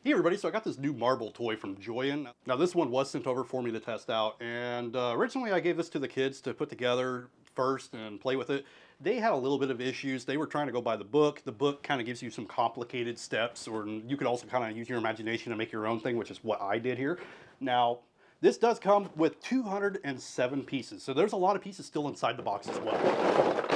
Hey everybody, so I got this new marble toy from Joyin. Now this one was sent over for me to test out, and originally I gave this to the kids to put together first and play with it. They had a little bit of issues. They were trying to go by the book. The book kind of gives you some complicated steps, or you could also kind of use your imagination to make your own thing, which is what I did here. Now, this does come with 207 pieces, so there's a lot of pieces still inside the box as well.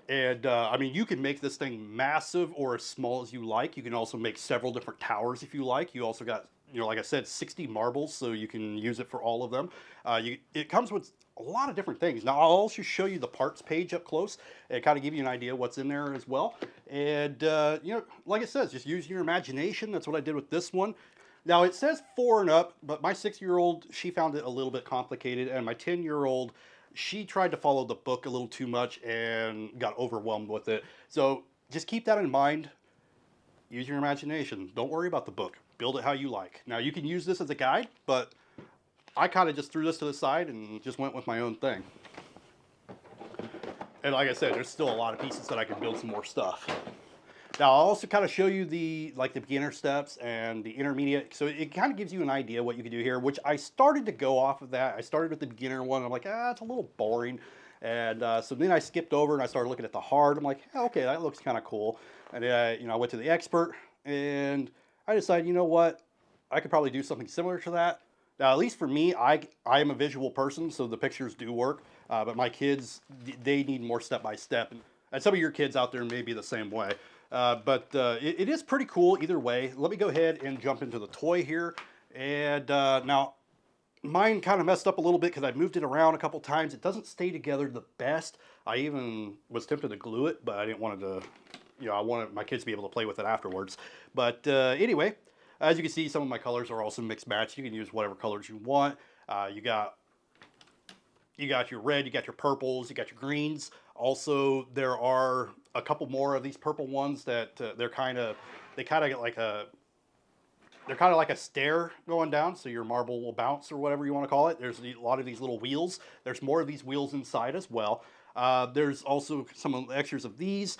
And I mean, you can make this thing massive or as small as you like. You can also make several different towers if you like. You also got, like I said, 60 marbles, so you can use it for all of them. It comes with a lot of different things. Now, I'll also show you the parts page up close and kind of give you an idea what's in there as well. And, like it says, just use your imagination. That's what I did with this one. Now, it says 4 and up, but my 6-year-old, she found it a little bit complicated, and my 10-year-old, she tried to follow the book a little too much and got overwhelmed with it. So just keep that in mind. Use your imagination. Don't worry about the book. Build it how you like. Now, you can use this as a guide, but I kind of just threw this to the side and just went with my own thing. And like I said, there's still a lot of pieces that I can build some more stuff. Now, I'll also kind of show you the beginner steps and the intermediate. So it kind of gives you an idea what you can do here, which I started to go off of that. I started with the beginner one. I'm like, it's a little boring. And so then I skipped over and I started looking at the hard. I'm like, okay, that looks kind of cool. And I went to the expert and I decided, you know what? I could probably do something similar to that. Now, at least for me, I am a visual person, so the pictures do work. But my kids, they need more step by step. And some of your kids out there may be the same way. But it is pretty cool either way. Let me go ahead and jump into the toy here. And now, mine kind of messed up a little bit because I moved it around a couple times. It doesn't stay together the best. I even was tempted to glue it, but I didn't want it to, I wanted my kids to be able to play with it afterwards. But anyway, as you can see, some of my colors are also mixed match. You can use whatever colors you want. You got your red, you got your purples, you got your greens. Also, there are a couple more of these purple ones that they kind of get like they're kind of like a stair going down, so your marble will bounce or whatever you want to call it. There's a lot of these little wheels. There's more of these wheels inside as well. There's also some extras of these.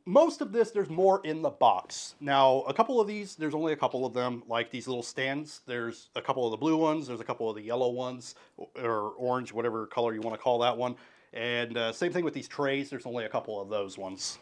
Most of this, there's more in the box. Now, a couple of these, there's only a couple of them, like these little stands. There's a couple of the blue ones, there's a couple of the yellow ones, or orange, whatever color you want to call that one. And same thing with these trays, there's only a couple of those ones.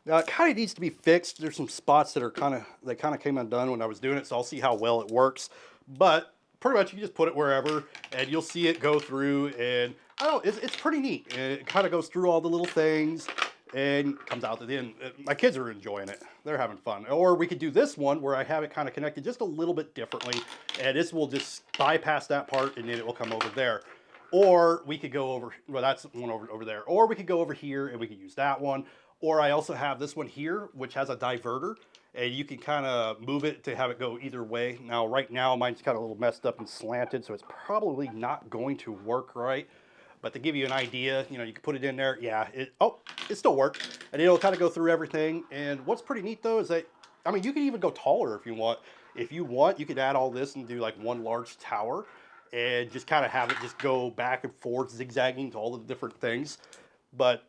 Now, it kind of needs to be fixed. There's some spots that kind of came undone when I was doing it, so I'll see how well it works. But pretty much you just put it wherever, and you'll see it go through, and I don't know, it's pretty neat. It kind of goes through all the little things and comes out at the end. My kids are enjoying it. They're having fun. Or we could do this one where I have it kind of connected just a little bit differently, and this will just bypass that part, and then it will come over there. Or we could go over, well, that's one over there. Or we could go over here, and we could use that one. Or I also have this one here, which has a diverter, and you can kind of move it to have it go either way. Now, right now, mine's kind of a little messed up and slanted, so it's probably not going to work right. But to give you an idea, you can put it in there. Yeah, it still works. And it'll kind of go through everything. And what's pretty neat though is that, I mean, you can even go taller if you want. If you want, you could add all this and do like one large tower and just kind of have it just go back and forth, zigzagging to all the different things. But,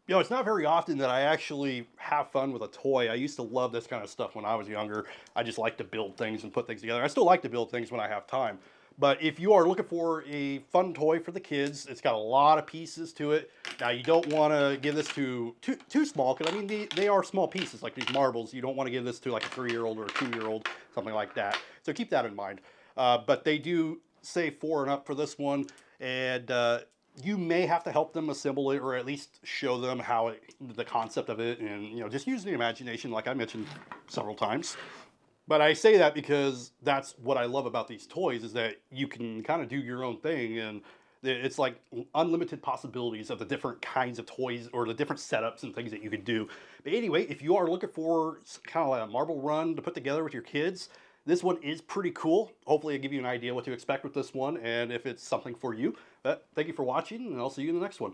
it's not very often that I actually have fun with a toy. I used to love this kind of stuff when I was younger. I just like to build things and put things together. I still like to build things when I have time. But if you are looking for a fun toy for the kids, it's got a lot of pieces to it. Now, you don't want to give this too small, because, I mean, they are small pieces, like these marbles. You don't want to give this to, like, a 3-year-old or a 2-year-old, something like that. So keep that in mind. But they do say 4 and up for this one, and you may have to help them assemble it, or at least show them how the concept of it, and, just use the imagination, like I mentioned several times. But I say that because that's what I love about these toys, is that you can kind of do your own thing, and it's like unlimited possibilities of the different kinds of toys or the different setups and things that you can do. But anyway, if you are looking for kind of like a marble run to put together with your kids, this one is pretty cool. Hopefully, it'll give you an idea what to expect with this one and if it's something for you. But thank you for watching, and I'll see you in the next one.